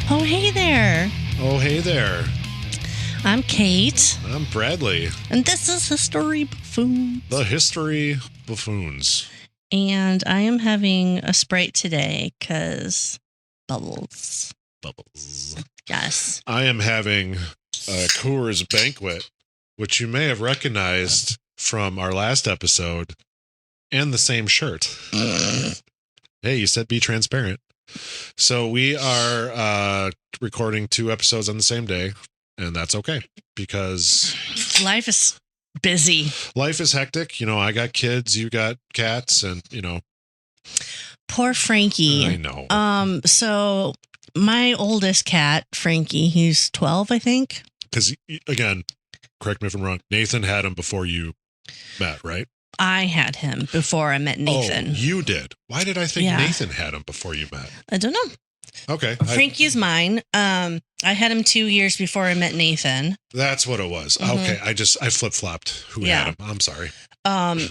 Oh, hey there. Oh, hey there. I'm Kate. I'm Bradley. And this is History Buffoons. The History Buffoons. And I am having a Sprite today because bubbles. Bubbles. Yes. I am having a Coors Banquet, which you may have recognized from our last episode, and the same shirt. Hey, you said be transparent. So we are recording 2 episodes on the same day, and that's okay because life is busy. Life is hectic. You know, I got kids, you got cats, and, you know. Poor Frankie. I know. So my oldest cat, Frankie, he's 12, I think. Because, again, correct me if I'm wrong, Nathan had him before you met, right? I had him before I met Nathan. Oh, you did. Why did I think Nathan had him before you met? I don't know. Okay. Frankie's mine. I had him 2 years before I met Nathan. That's what it was. Mm-hmm. Okay. I flip-flopped who had him. I'm sorry.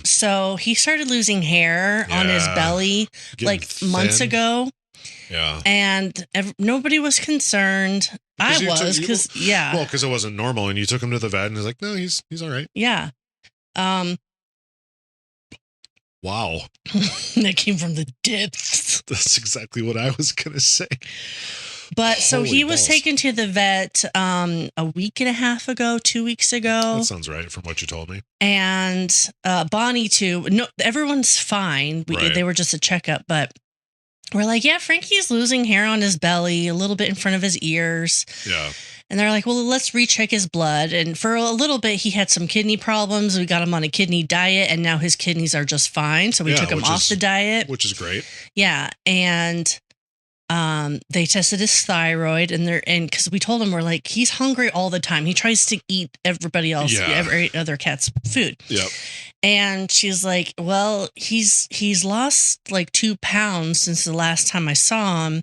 So he started losing hair on his belly like thin. Months ago. Yeah. And nobody was concerned. I was because Well, because it wasn't normal, and you took him to the vet, and he's like, no, he's all right. Yeah. Wow. That came from the depths. That's exactly what I was going to say. But so he was taken to the vet a week and a half ago, 2 weeks ago. That sounds right from what you told me. And Bonnie too. No, everyone's fine. They were just a checkup, but we're like, yeah, Frankie's losing hair on his belly, a little bit in front of his ears. Yeah. And they're like, well, let's recheck his blood. And for a little bit, he had some kidney problems. We got him on a kidney diet, and now his kidneys are just fine. So we took him off the diet. Which is great. Yeah. And they tested his thyroid, and because we told him, we're like, he's hungry all the time. He tries to eat everybody else, every other cat's food. Yep. And she's like, well, he's lost like 2 pounds since the last time I saw him.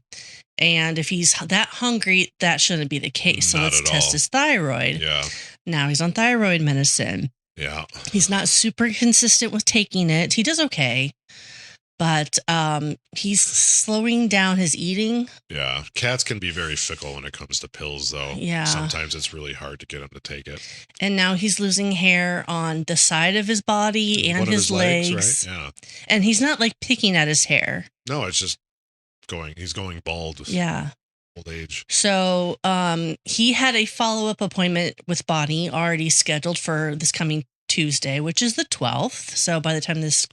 And if he's that hungry, that shouldn't be the case. So let's test his thyroid. Yeah. Now he's on thyroid medicine. Yeah. He's not super consistent with taking it. He does okay. But he's slowing down his eating. Yeah. Cats can be very fickle when it comes to pills, though. Yeah. Sometimes it's really hard to get him to take it. And now he's losing hair on the side of his body and his legs. Right? Yeah. And he's not like picking at his hair. No, it's just he's going bald. Yeah. Old age. So he had a follow-up appointment with Bonnie already scheduled for this coming Tuesday, which is the 12th. So by the time this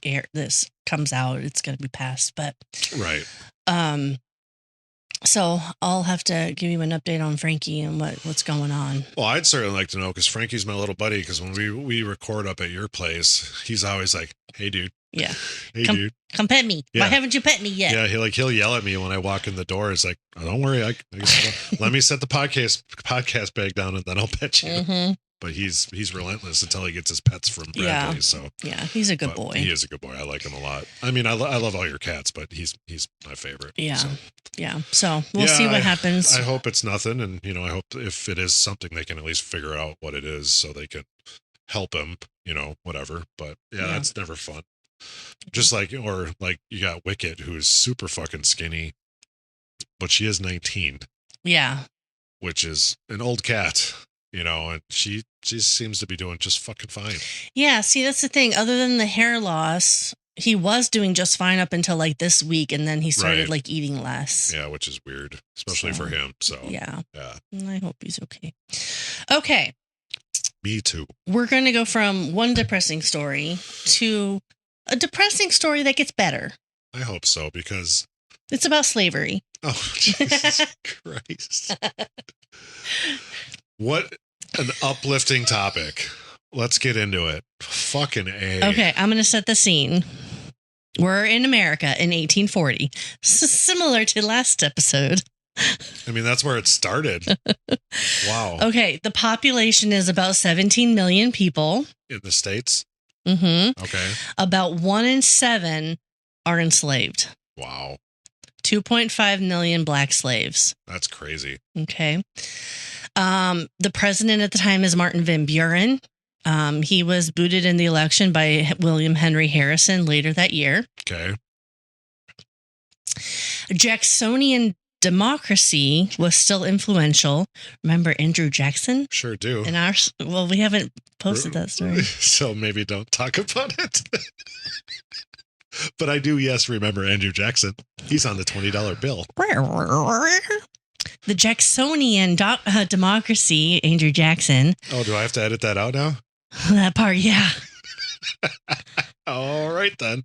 comes out, it's going to be past. But right. So I'll have to give you an update on Frankie and what's going on. Well, I'd certainly like to know, because Frankie's my little buddy. Because when we record up at your place, he's always like, "Hey, dude." Yeah. Hey, dude. Come pet me. Yeah. Why haven't you pet me yet? Yeah, he'll yell at me when I walk in the door. It's like, oh, don't worry. Let me set the podcast bag down, and then I'll pet you. Mm-hmm. But he's relentless until he gets his pets from Bradley. Yeah. So yeah, he's a good boy. He is a good boy. I like him a lot. I mean, I love all your cats, but he's my favorite. Yeah. So. Yeah. So we'll see what happens. I hope it's nothing. And, I hope if it is something, they can at least figure out what it is so they can help him, whatever. But that's never fun. Just like you got Wicket, who's super fucking skinny, but she is 19. Yeah. Which is an old cat, and she seems to be doing just fucking fine. Yeah. See, that's the thing. Other than the hair loss, he was doing just fine up until like this week, and then he started like eating less. Yeah, which is weird, especially for him. So yeah. Yeah. I hope he's okay. Okay. Me too. We're going to go from one depressing story to a depressing story that gets better. I hope so, because it's about slavery. Oh, Jesus Christ. What an uplifting topic. Let's get into it. Fucking A. Okay, I'm going to set the scene. We're in America in 1840. Similar to last episode. I mean, that's where it started. Wow. Okay, the population is about 17 million people. In the States? Mm-hmm. Okay. About 1 in 7 are enslaved. Wow. 2.5 million black slaves. That's crazy. Okay. The president at the time is Martin Van Buren. He was booted in the election by William Henry Harrison later that year. Okay. Jacksonian democracy was still influential. Remember Andrew Jackson? Sure do. Well, we haven't posted that story. So maybe don't talk about it. But I do, yes, remember Andrew Jackson. He's on the $20 bill. The Jacksonian democracy, Andrew Jackson. Oh, do I have to edit that out now? That part, yeah. All right, then.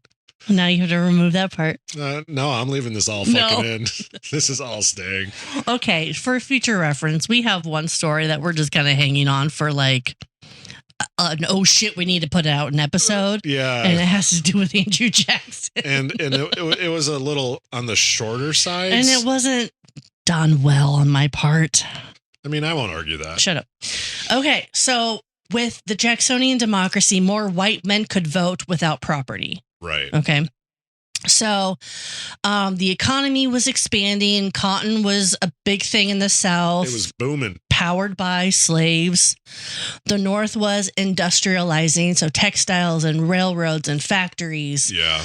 Now you have to remove that part. No, I'm leaving this all fucking in. This is all staying. Okay, for future reference, we have one story that we're just kind of hanging on for like oh shit, we need to put out an episode. Yeah. And it has to do with Andrew Jackson. and it was a little on the shorter side. And it wasn't done well on my part. I mean, I won't argue that. Shut up. Okay, so with the Jacksonian democracy, more white men could vote without property. Right. Okay. So the economy was expanding. Cotton was a big thing in the South. It was booming. Powered by slaves. The North was industrializing, so textiles and railroads and factories. Yeah.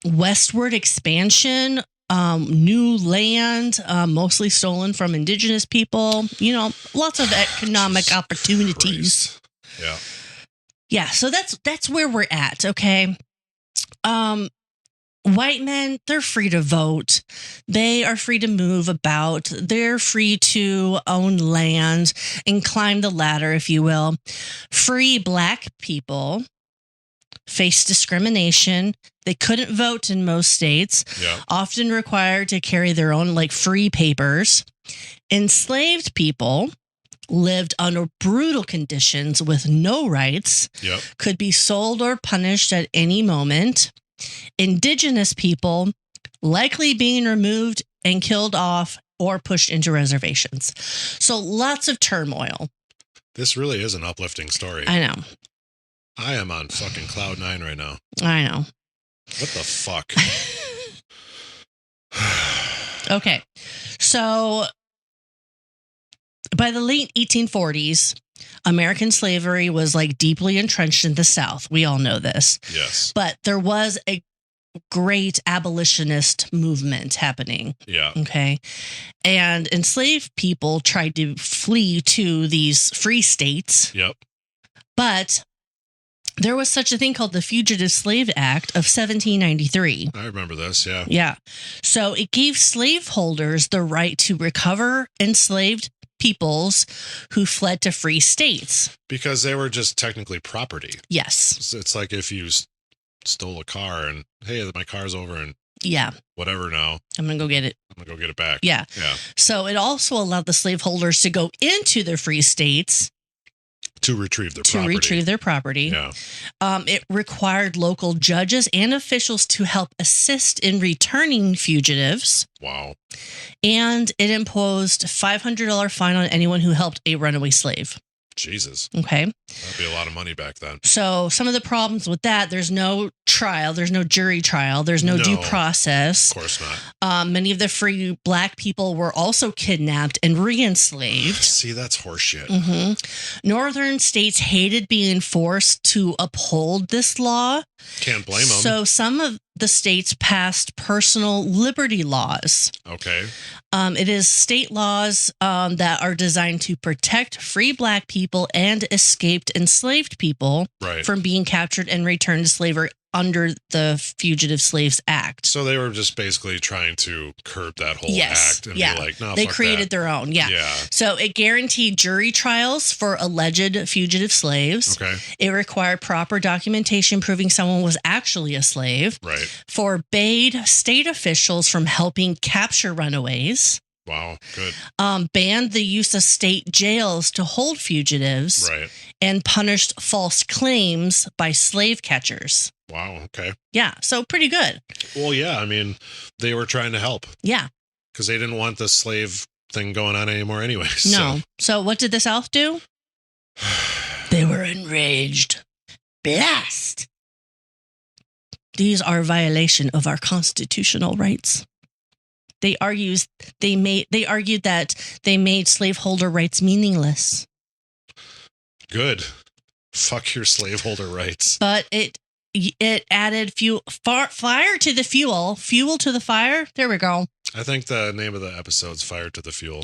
Westward expansion, new land, mostly stolen from indigenous people. You know, lots of economic opportunities. Christ. Yeah. Yeah, so that's where we're at, okay? White men, they're free to vote. They are free to move about. They're free to own land and climb the ladder, if you will. Free black people face discrimination. They couldn't vote in most states, often required to carry their own like free papers. Enslaved people lived under brutal conditions with no rights, could be sold or punished at any moment. Indigenous people likely being removed and killed off or pushed into reservations. So lots of turmoil. This really is an uplifting story. I know. I am on fucking cloud 9 right now. I know. What the fuck? Okay. So by the late 1840s, American slavery was like deeply entrenched in the South. We all know this. Yes. But there was a great abolitionist movement happening. Yeah. Okay. And enslaved people tried to flee to these free states. Yep. But there was such a thing called the Fugitive Slave Act of 1793. I remember this, yeah. Yeah. So it gave slaveholders the right to recover enslaved peoples who fled to free states. Because they were just technically property. Yes. It's like if you stole a car and, hey, my car's over and whatever now. I'm going to go get it. I'm going to go get it back. Yeah. Yeah. So it also allowed the slaveholders to go into the free states to retrieve their property. Yeah. It required local judges and officials to help assist in returning fugitives. Wow. And it imposed $500 fine on anyone who helped a runaway slave. Jesus. Okay. That'd be a lot of money back then. So some of the problems with that, there's no trial, there's no jury trial, there's no due process. Of course not. Many of the free black people were also kidnapped and re-enslaved. See, that's horseshit. Mm-hmm. Northern states hated being forced to uphold this law. Can't blame them. So some of the states passed personal liberty laws. Okay. It is state laws that are designed to protect free black people and escaped enslaved people from being captured and returned to slavery under the Fugitive Slaves Act. So they were just basically trying to curb that whole act and be like, no, they fuck created that. their own. Yeah. So it guaranteed jury trials for alleged fugitive slaves. Okay. It required proper documentation proving someone was actually a slave. Right. Forbade state officials from helping capture runaways. Wow, good. Banned the use of state jails to hold fugitives. Right. And punished false claims by slave catchers. Wow, okay. Yeah, so pretty good. Well, yeah, I mean, they were trying to help. Yeah. Because they didn't want the slave thing going on anymore anyway. No. So what did the South do? They were enraged. Blast. These are a violation of our constitutional rights. They argued that they made slaveholder rights meaningless. Good. Fuck your slaveholder rights. But it added fire to the fuel to the fire. There we go. I think the name of the episode's Fire to the Fuel.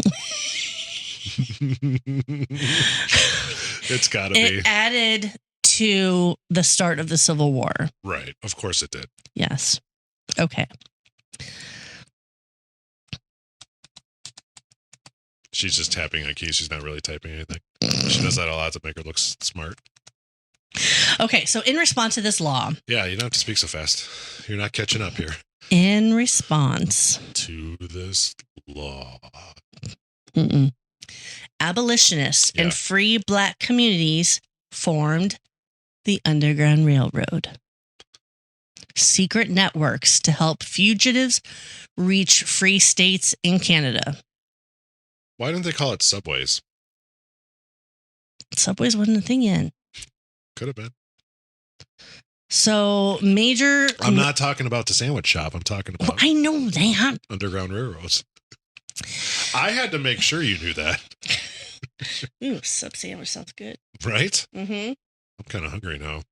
It's gotta be. It added to the start of the Civil War. Right. Of course it did. Yes. Okay. She's just tapping a key. She's not really typing anything. She does that a lot to make her look smart. Okay, so in response to this law. Yeah, you don't have to speak so fast. You're not catching up here. In response to this law. Abolitionists and free black communities formed the Underground Railroad. Secret networks to help fugitives reach free states in Canada. Why didn't they call it subways? Subways wasn't a thing yet. Could have been. So major... I'm not talking about the sandwich shop. I'm talking about... I know that. Underground railroads. I had to make sure you knew that. Ooh, sub sandwich sounds good. Right? Mm-hmm. I'm kind of hungry now.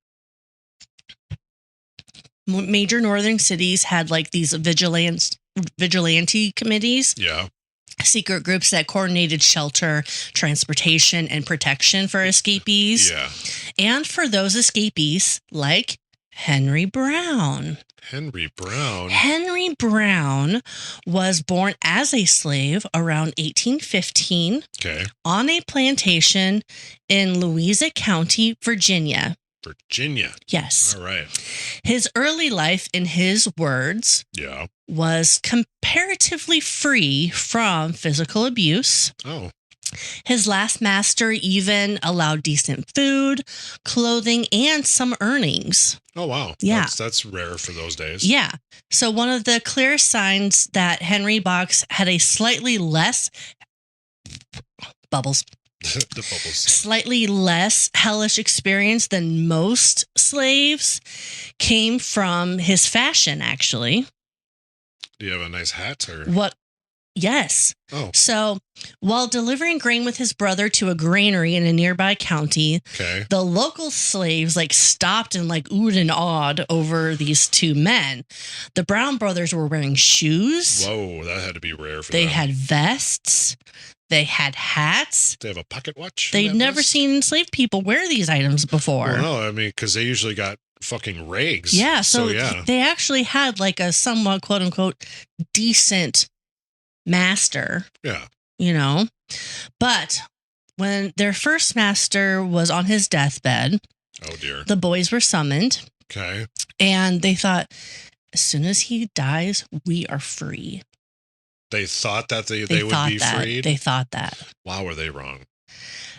Major northern cities had like these vigilante committees. Yeah. Secret groups that coordinated shelter, transportation, and protection for escapees. Yeah. And for those escapees, like Henry Brown. Henry Brown? Henry Brown was born as a slave around 1815 on a plantation in Louisa County, Virginia. Virginia. Yes. All right. His early life, in his words, was comparatively free from physical abuse. Oh. His last master even allowed decent food, clothing, and some earnings. Oh, wow. Yeah. That's rare for those days. Yeah. So one of the clearest signs that Henry Box had a slightly less... Bubbles. The bubbles. Slightly less hellish experience than most slaves came from his fashion, actually. Do you have a nice hat or what? Yes. Oh. So while delivering grain with his brother to a granary in a nearby county, the local slaves stopped and oohed and awed over these two men. The Brown brothers were wearing shoes. Whoa, that had to be rare for them. They had vests. They had hats. They have a pocket watch. They'd never seen enslaved people wear these items before. Well, no, I mean, because they usually got fucking rags. Yeah, so they actually had a somewhat quote unquote decent master. Yeah. You know, but when their first master was on his deathbed, oh dear, the boys were summoned. Okay. And they thought, as soon as he dies, we are free. They thought that they would be freed? They thought that. Wow, were they wrong?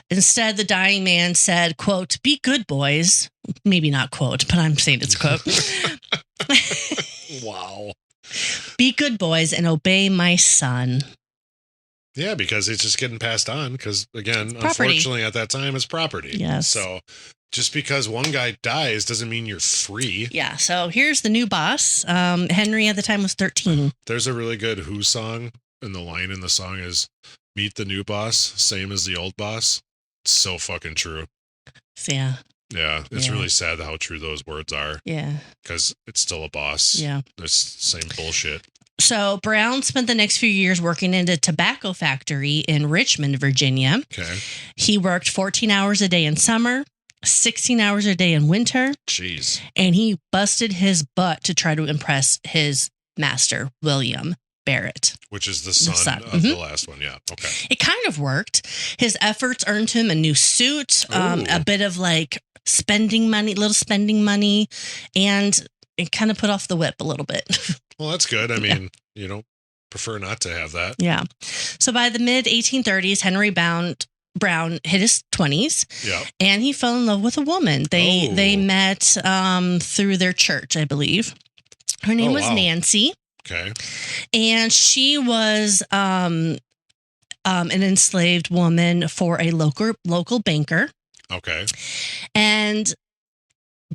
Instead, the dying man said, quote, "Be good, boys." Maybe not quote, but I'm saying it's quote. Wow. "Be good, boys, and obey my son." Yeah, because it's just getting passed on. Because, again, property. Unfortunately, at that time, it's property. Yes. So just because one guy dies doesn't mean you're free. Yeah, so here's the new boss. Henry at the time was 13. There's a really good Who song, and the line in the song is, "Meet the new boss, same as the old boss." It's so fucking true. Yeah. Yeah, it's really sad how true those words are. Yeah. Because it's still a boss. Yeah. It's same bullshit. So Brown spent the next few years working in a tobacco factory in Richmond, Virginia. Okay. He worked 14 hours a day in summer, 16 hours a day in winter. Jeez. And he busted his butt to try to impress his master, William Barrett. Which is the son of the last one. Yeah. Okay. It kind of worked. His efforts earned him a new suit, a bit of spending money, and it kind of put off the whip a little bit. Well, that's good. I mean, prefer not to have that. Yeah. So by the mid 1830s, Henry Brown hit his 20s. Yeah. And he fell in love with a woman. They met through their church, I believe. Her name was Nancy. Okay. And she was an enslaved woman for a local banker. Okay. And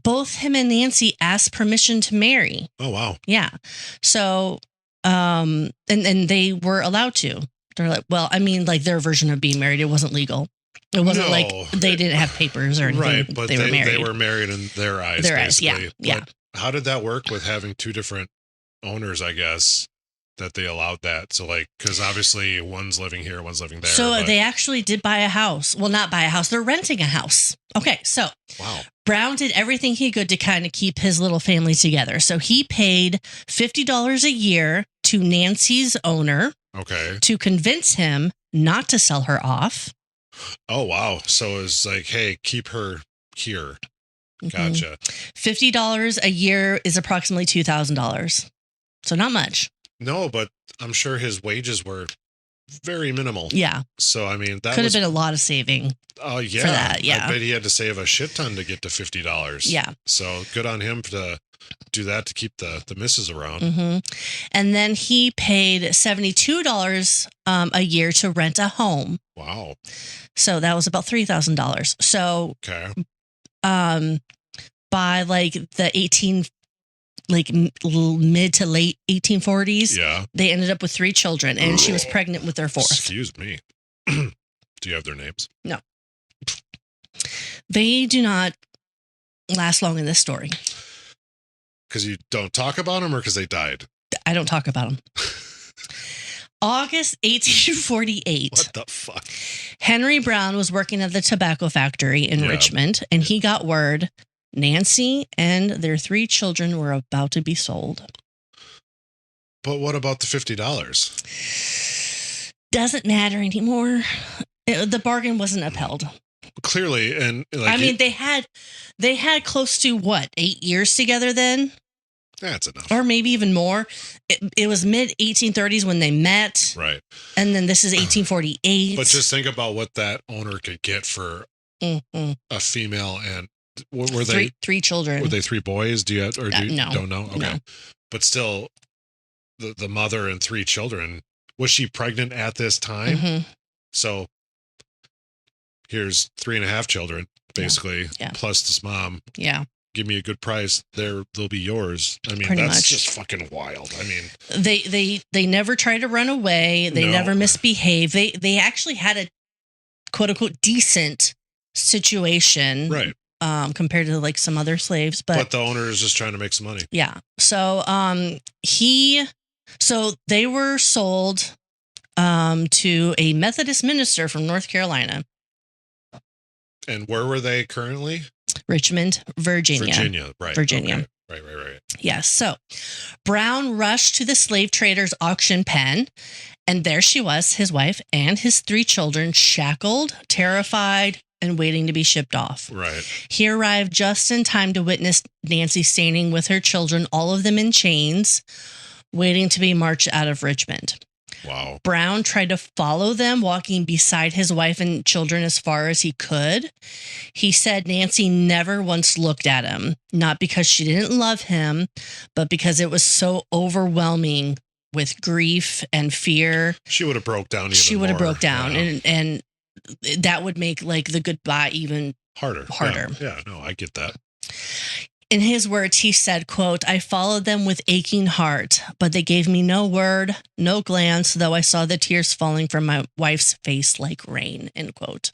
both him and Nancy asked permission to marry. Oh, wow. Yeah. So, and they were allowed to. They're like, well, I mean, their version of being married, it wasn't legal. It wasn't they didn't have papers or anything. Right, but they were married. They were married in their eyes, their basically. Eyes, yeah. But how did that work with having two different owners, I guess? that they allowed that. So like, because obviously one's living here, one's living there. So they actually did buy a house. Well, not buy a house. They're renting a house. Okay, so wow. Brown did everything he could to kind of keep his little family together. So he paid $50 a year to Nancy's owner. Okay. To convince him not to sell her off. Oh, wow. So it's like, hey, keep her here. Gotcha. $50 a year is approximately $2,000. So not much. No, but I'm sure his wages were very minimal. Yeah. So, I mean, that could have been a lot of saving. Oh, yeah. For that, yeah. I bet he had to save a shit ton to get to $50. Yeah. So good on him to do that to keep the missus around. Mm-hmm. And then he paid $72 a year to rent a home. Wow. So that was about $3,000. So okay. By like the mid to late 1840s, yeah, they ended up with 3 children, and she was pregnant with their 4th. Excuse me. Do you have their names? No. They do not last long in this story. Because you don't talk about them, or because they died? I don't talk about them. August 1848. What the fuck? Henry Brown was working at the tobacco factory in Richmond, and he got word Nancy and their 3 children were about to be sold. But what about the $50? Doesn't matter anymore. The bargain wasn't upheld. Clearly, and like, I mean, they had close to 8 years together then. That's enough. Or maybe even more. It was mid 1830s when they met. Right. And then this is 1848. But just think about what that owner could get for a female, and were they 3 children? Were they 3 boys? Do you have, or no. Don't know? Okay. No. But still, the mother and 3 children. Was she pregnant at this time? Mm-hmm. So here's 3.5 children, basically, plus this mom. Yeah. Give me a good price. They'll be yours. I mean, Pretty that's much. just fucking wild. I mean, they never tried to run away. They never misbehaved. They actually had a quote unquote decent situation, right? Compared to like some other slaves, but the owner is just trying to make some money. Yeah. So they were sold to a Methodist minister from North Carolina. And where were they currently? Richmond, Virginia. Right. Virginia. Okay. Right. Yes. So Brown rushed to the slave trader's auction pen, and there she was, his wife and his 3 children, shackled, terrified, and waiting to be shipped off. Right. He arrived just in time to witness Nancy standing with her children, all of them in chains, waiting to be marched out of Richmond. Wow. Brown tried to follow them, walking beside his wife and children as far as he could. He said Nancy never once looked at him, not because she didn't love him, but because it was so overwhelming with grief and fear. She would have broke down. She would have broke down, and that would make like the goodbye even harder. Yeah, no, I get that. In his words, he said, quote, "I followed them with aching heart, but they gave me no word, no glance, though I saw the tears falling from my wife's face like rain," end quote.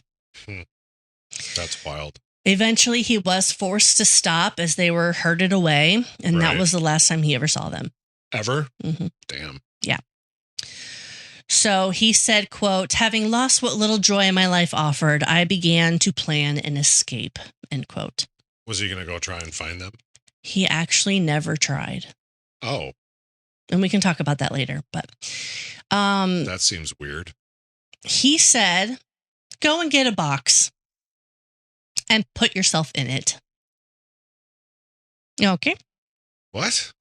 That's wild. Eventually, he was forced to stop as they were herded away, and that was the last time he ever saw them. Ever? Mm-hmm. Damn. Yeah. So he said, quote, "Having lost what little joy my life offered, I began to plan an escape," end quote. Was he going to go try and find them? He actually never tried. Oh. And we can talk about that later, but that seems weird. He said, "Go and get a box and put yourself in it." Okay. What?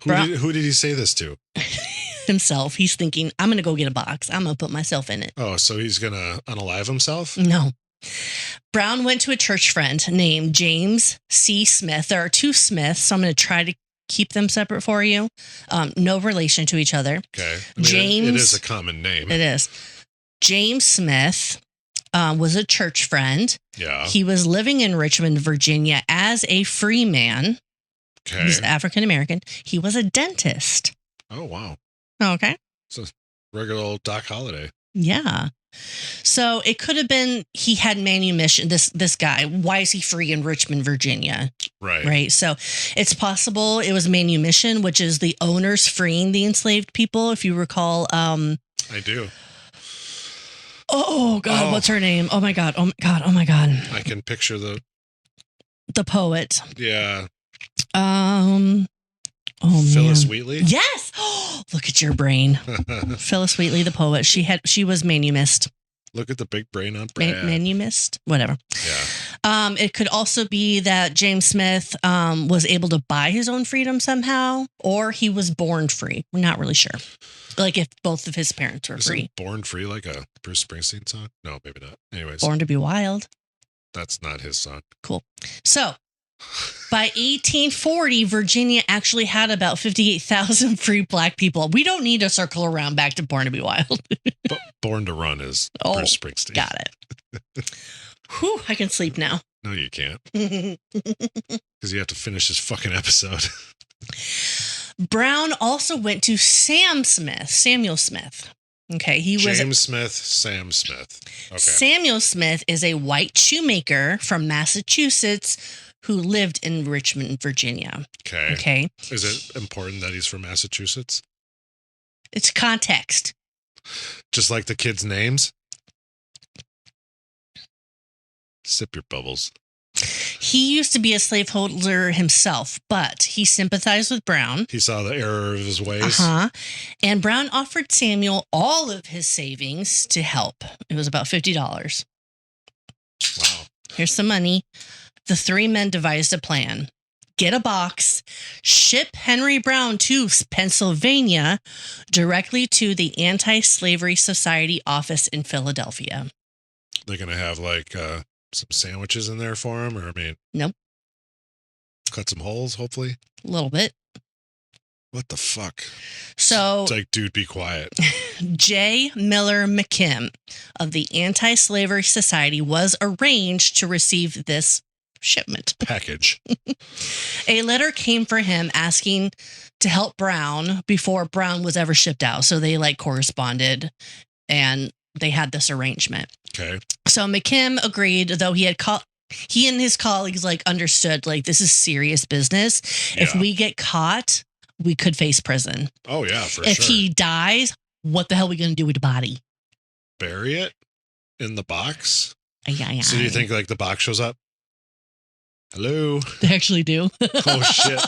Who did he say this to? Himself. He's thinking, I'm going to go get a box. I'm going to put myself in it. Oh, so he's going to unalive himself? No. Brown went to a church friend named James C. Smith. There are 2 Smiths, so I'm going to try to keep them separate for you. No relation to each other. Okay. I mean, it is a common name. It is. James Smith was a church friend. Yeah. He was living in Richmond, Virginia as a free man. Okay. He's African American. He was a dentist. Oh, wow. Okay. So regular old Doc Holliday. Yeah. So it could have been he had manumission. This guy. Why is he free in Richmond, Virginia? Right. Right. So it's possible it was manumission, which is the owners freeing the enslaved people. If you recall. I do. Oh God, what's her name? Oh my God. Oh my God. Oh my God. I can picture the poet. Yeah. Oh Phyllis man. Wheatley? Yes. Oh, look at your brain. Phyllis Wheatley, the poet. She was manumist. Look at the big brain on Brad. Manumist, whatever. Yeah. It could also be that James Smith was able to buy his own freedom somehow, or he was born free. We're not really sure. Like if both of his parents were free. Born Free like a Bruce Springsteen song? No, maybe not. Anyways. Born to be Wild. That's not his song. Cool. So by 1840, Virginia actually had about 58,000 free black people. We don't need to circle around back to Born to be Wild. But Born to Run is Bruce Springsteen. Got it. Whew, I can sleep now. No, you can't. Because you have to finish this fucking episode. Brown also went to Samuel Smith. Okay, he was James Smith, Sam Smith. Okay. Samuel Smith is a white shoemaker from Massachusetts who lived in Richmond, Virginia. Okay. Is it important that he's from Massachusetts? It's context. Just like the kids' names? Sip your bubbles. He used to be a slaveholder himself, but he sympathized with Brown. He saw the error of his ways. And Brown offered Samuel all of his savings to help. It was about $50. Wow. Here's some money. The three men devised a plan. Get a box, ship Henry Brown to Pennsylvania directly to the Anti-Slavery Society office in Philadelphia. They're going to have like some sandwiches in there for him, or I mean, nope. Cut some holes, hopefully. A little bit. What the fuck? So it's like, dude, be quiet. J. Miller McKim of the Anti-Slavery Society was arranged to receive this shipment package. A letter came for him asking to help Brown before Brown was ever shipped out. So they like corresponded and they had this arrangement. Okay. So McKim agreed, though he and his colleagues like understood like this is serious business. Yeah. If we get caught, we could face prison. Oh yeah, for sure. If he dies, what the hell are we going to do with the body? Bury it in the box? Yeah. So do you think like the box shows up? Hello? They actually do. Oh shit.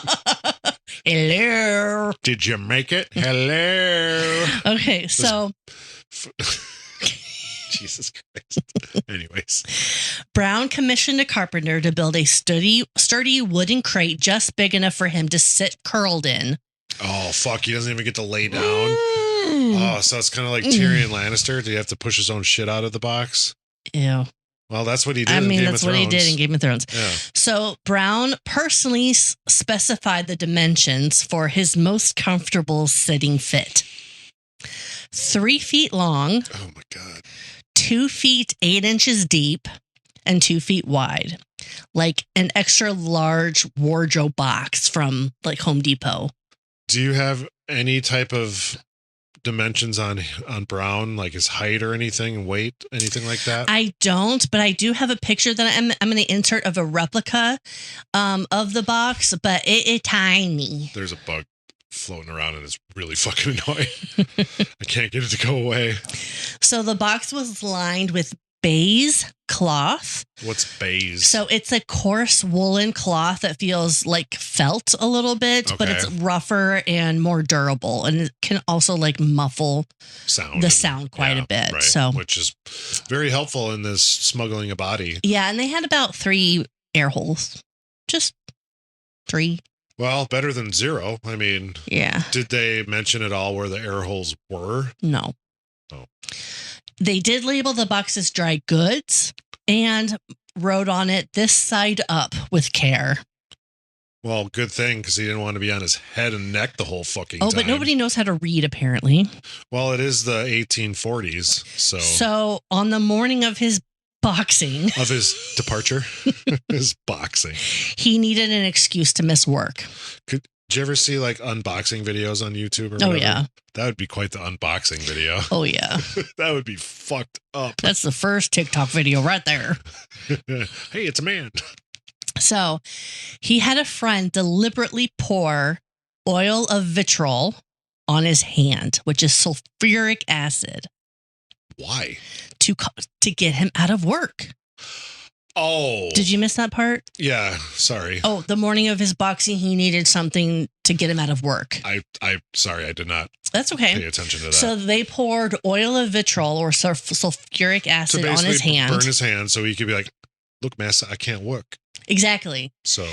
Hello. Did you make it? Hello. Okay, so Jesus Christ. Anyways. Brown commissioned a carpenter to build a sturdy wooden crate just big enough for him to sit curled in. Oh, fuck. He doesn't even get to lay down. Oh, so it's kind of like Tyrion Lannister. Do you have to push his own shit out of the box? Ew. Well, that's what he did in Game of Thrones. That's what he did in Game of Thrones. Yeah. So Brown personally specified the dimensions for his most comfortable sitting fit. 3 feet long. Oh, my God. 2 feet 8 inches deep and 2 feet wide, like an extra large wardrobe box from like Home Depot. Do you have any type of dimensions on Brown, like his height or anything, weight, anything like that? I don't, but I do have a picture that I'm going to insert of a replica of the box, but it's tiny. There's a bug floating around and it's really fucking annoying. I can't get it to go away. So the box was lined with baize cloth. What's baize? So it's a coarse woolen cloth that feels like felt a little bit, but it's rougher and more durable, and it can also like muffle the sound quite a bit. Right. So, which is very helpful in this smuggling a body. Yeah, and they had about 3 air holes, just 3. Well, better than 0. I mean, yeah. Did they mention at all where the air holes were? No. Oh. They did label the box as dry goods and wrote on it, "This side up with care." Well, good thing, because he didn't want to be on his head and neck the whole fucking time. Oh, but nobody knows how to read, apparently. Well, it is the 1840s, so... So, on the morning of his boxing... Of his departure? His boxing. He needed an excuse to miss work. Do Did you ever see like unboxing videos on YouTube or Oh, whatever? yeah. That would be quite the unboxing video. Oh, yeah. That would be fucked up. That's the first TikTok video right there. Hey, it's a man. So he had a friend deliberately pour oil of vitriol on his hand, which is sulfuric acid. Why? To get him out of work. Oh. Did you miss that part? Yeah, sorry. Oh, the morning of his boxing, he needed something to get him out of work. Sorry, I did not That's okay. pay attention to that. So they poured oil of vitriol or sulfuric acid on his hand. Burn his hand so he could be like, look, master, I can't work. Exactly. So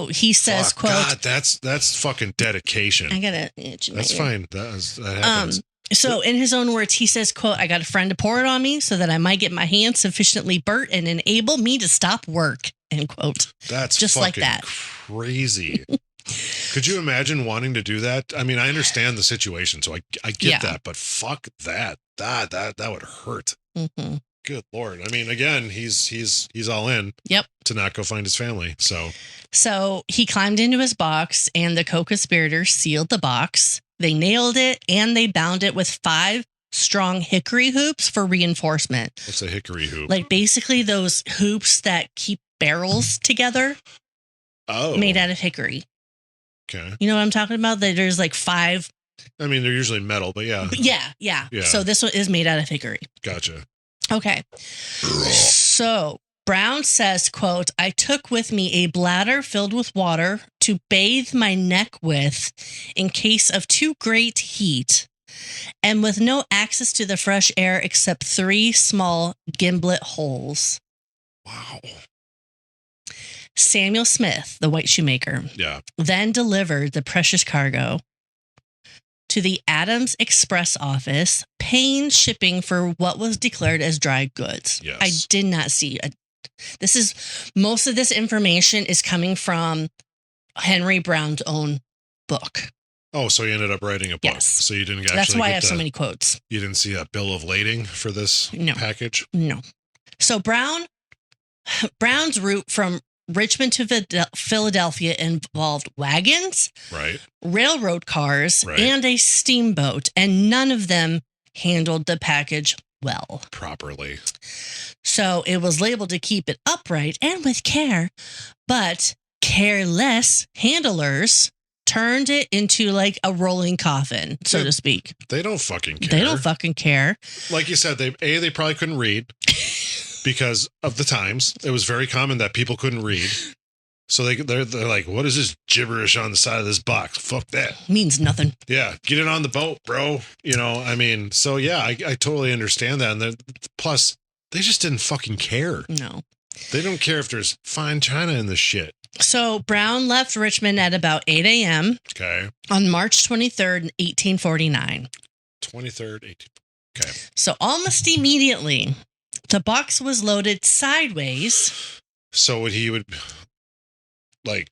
he says, quote, God, that's fucking dedication. I gotta itch. That's fine. That happens. So in his own words, he says, quote, I got a friend to pour it on me so that I might get my hands sufficiently burnt and enable me to stop work, end quote. That's just like that. Crazy. Could you imagine wanting to do that? I mean, I understand the situation, so I get that, but fuck that. That would hurt. Mm-hmm. Good Lord. I mean, again, he's all in. Yep. To not go find his family. So he climbed into his box and the co-conspirators sealed the box. They nailed it and they bound it with 5 strong hickory hoops for reinforcement. What's a hickory hoop? Like basically those hoops that keep barrels together. Oh. Made out of hickory. Okay. You know what I'm talking about? There's like 5. I mean, they're usually metal, but yeah. Yeah. So this one is made out of hickory. Gotcha. Okay. So Brown says, quote, I took with me a bladder filled with water to bathe my neck with in case of too great heat and with no access to the fresh air except 3 small gimlet holes. Wow. Samuel Smith, the white shoemaker, then delivered the precious cargo to the Adams Express office, paying shipping for what was declared as dry goods. Yes. I did not see most of this information is coming from Henry Brown's own book. Oh, so he ended up writing a book. Yes. So you didn't actually. That's why I have so many quotes. You didn't see a bill of lading for this package? No. So Brown's route from Richmond to Philadelphia involved wagons, railroad cars, and a steamboat, and none of them handled the package well. Properly. So it was labeled to keep it upright and with care, but careless handlers turned it into like a rolling coffin, so to speak. They don't fucking care. They don't fucking care. Like you said, they probably couldn't read. Because of the times, it was very common that people couldn't read. So they're like, what is this gibberish on the side of this box? Fuck that. Means nothing. Yeah, get it on the boat, bro. You know, I mean, so yeah, I totally understand that. And plus, they just didn't fucking care. No. They don't care if there's fine china in this shit. So Brown left Richmond at about 8 a.m. Okay. On March 23rd, 1849. 23rd, 18. Okay. So almost immediately, the box was loaded sideways. So he would like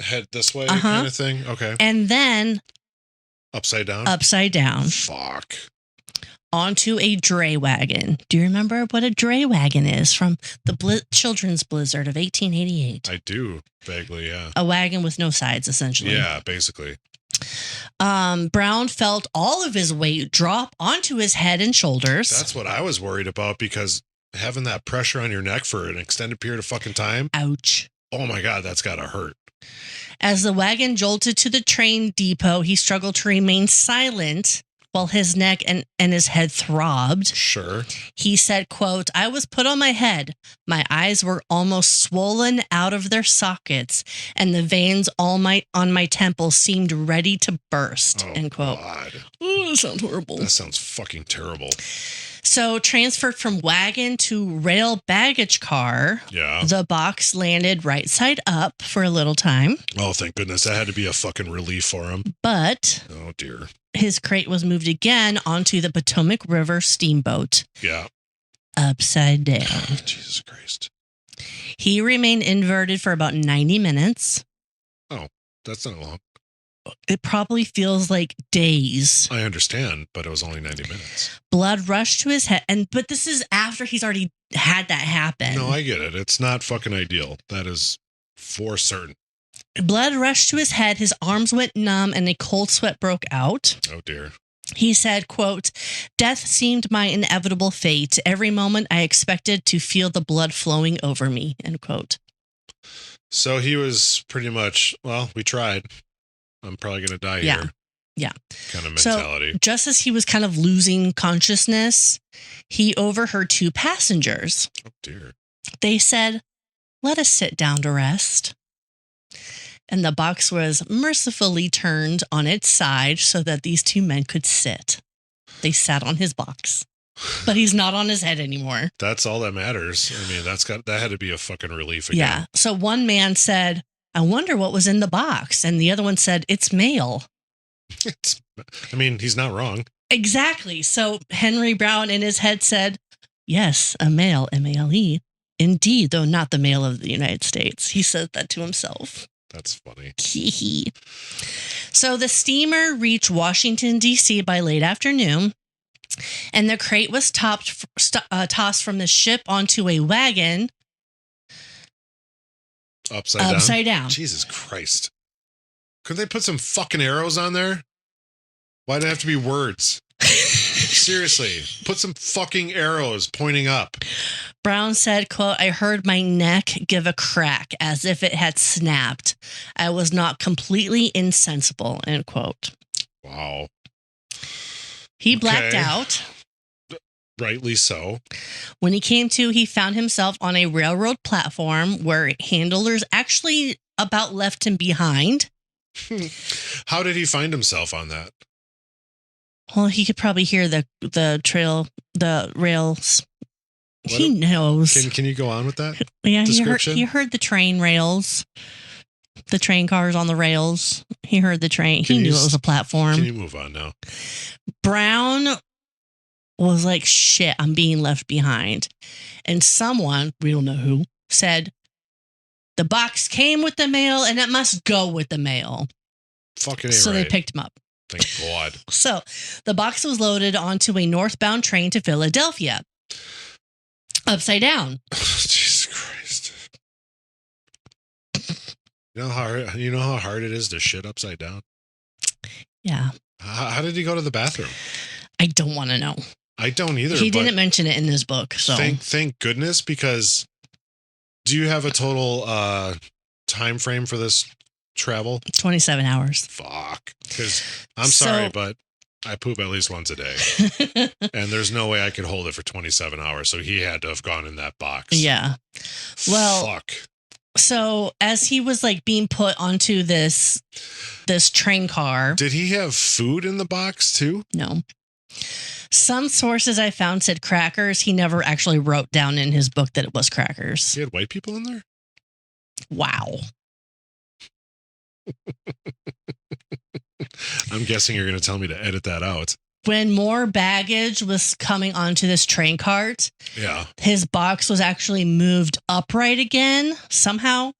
head this way kind of thing? Okay. And then upside down? Upside down. Fuck. Onto a dray wagon. Do you remember what a dray wagon is from the children's blizzard of 1888? I do, vaguely, yeah. A wagon with no sides, essentially. Yeah, basically. Brown felt all of his weight drop onto his head and shoulders. That's what I was worried about, because having that pressure on your neck for an extended period of fucking time. Ouch. Oh my God, that's gotta hurt. As the wagon jolted to the train depot, he struggled to remain silent while his neck and his head throbbed. Sure. He said, quote, I was put on my head. My eyes were almost swollen out of their sockets, and the veins on my temples seemed ready to burst, end quote. God. Oh, that sounds horrible. That sounds fucking terrible. So transferred from wagon to rail baggage car, the box landed right side up for a little time. Oh, thank goodness. That had to be a fucking relief for him. But oh, dear. His crate was moved again onto the Potomac River steamboat. Yeah. Upside down. Jesus Christ. He remained inverted for about 90 minutes. Oh, that's not long. It probably feels like days. I understand, but it was only 90 minutes. Blood rushed to his head. But this is after he's already had that happen. No, I get it. It's not fucking ideal. That is for certain. Blood rushed to his head, his arms went numb, and a cold sweat broke out. Oh, dear. He said, quote, "Death seemed my inevitable fate. Every moment I expected to feel the blood flowing over me," end quote. So he was pretty much, well, we tried. I'm probably going to die here. Yeah. Kind of mentality. So just as he was kind of losing consciousness, he overheard two passengers. Oh, dear. They said, "Let us sit down to rest." And the box was mercifully turned on its side so that these two men could sit. They sat on his box, but he's not on his head anymore. That's all that matters. I mean, that had to be a fucking relief again. Yeah. So one man said, "I wonder what was in the box." And the other one said, "It's mail." He's not wrong. Exactly. So Henry Brown in his head said, "Yes, a mail, M-A-L-E. Indeed, though not the mail of the United States." He said that to himself. That's funny. So the steamer reached Washington, D.C. by late afternoon, and the crate was tossed from the ship onto a wagon. Upside down. Jesus Christ. Could they put some fucking arrows on there? Why'd it have to be words? Seriously, put some fucking arrows pointing up. Brown said, quote, "I heard my neck give a crack as if it had snapped. I was not completely insensible," end quote. Wow. He blacked out. Rightly so. When he came to, he found himself on a railroad platform where handlers actually about left him behind. How did he find himself on that? Well, he could probably hear the rails. He knows. Can you go on with that? Yeah, he heard the train rails, the train cars on the rails. He heard the train. He knew it was a platform. Can you move on now? Brown was like, "Shit, I'm being left behind." And someone, we don't know who, said, "The box came with the mail and it must go with the mail." Fucking So right. they picked him up. Thank God. So the box was loaded onto a northbound train to Philadelphia. Upside down. Jesus Christ. You know how hard it is to shit upside down? Yeah. How did he go to the bathroom? I don't want to know. I don't either. He didn't mention it in his book. So thank goodness, because do you have a total time frame for this travel? 27 hours. Fuck. Because I'm sorry, but I poop at least once a day. And there's no way I could hold it for 27 hours. So he had to have gone in that box. Yeah. Well, fuck. So as he was like being put onto this train car. Did he have food in the box too? No. Some sources I found said crackers. He never actually wrote down in his book that it was crackers. He had white people in there? Wow. I'm guessing you're going to tell me to edit that out. When more baggage was coming onto this train cart, his box was actually moved upright again somehow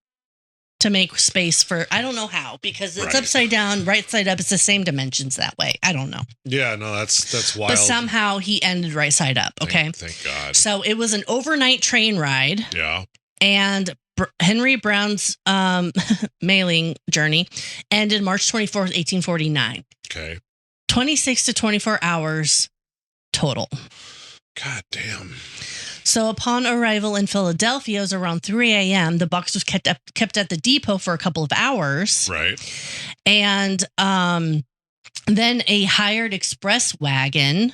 to make space for, I don't know how, because it's upside down, right side up. It's the same dimensions that way. I don't know. Yeah, no, that's wild. But somehow he ended right side up. Okay. Thank God. So it was an overnight train ride. Yeah. And Henry Brown's mailing journey ended March 24th, 1849. Okay. 26 to 24 hours total. God damn. So upon arrival in Philadelphia, it was around 3 a.m. The box was kept at the depot for a couple of hours. Right. And then a hired express wagon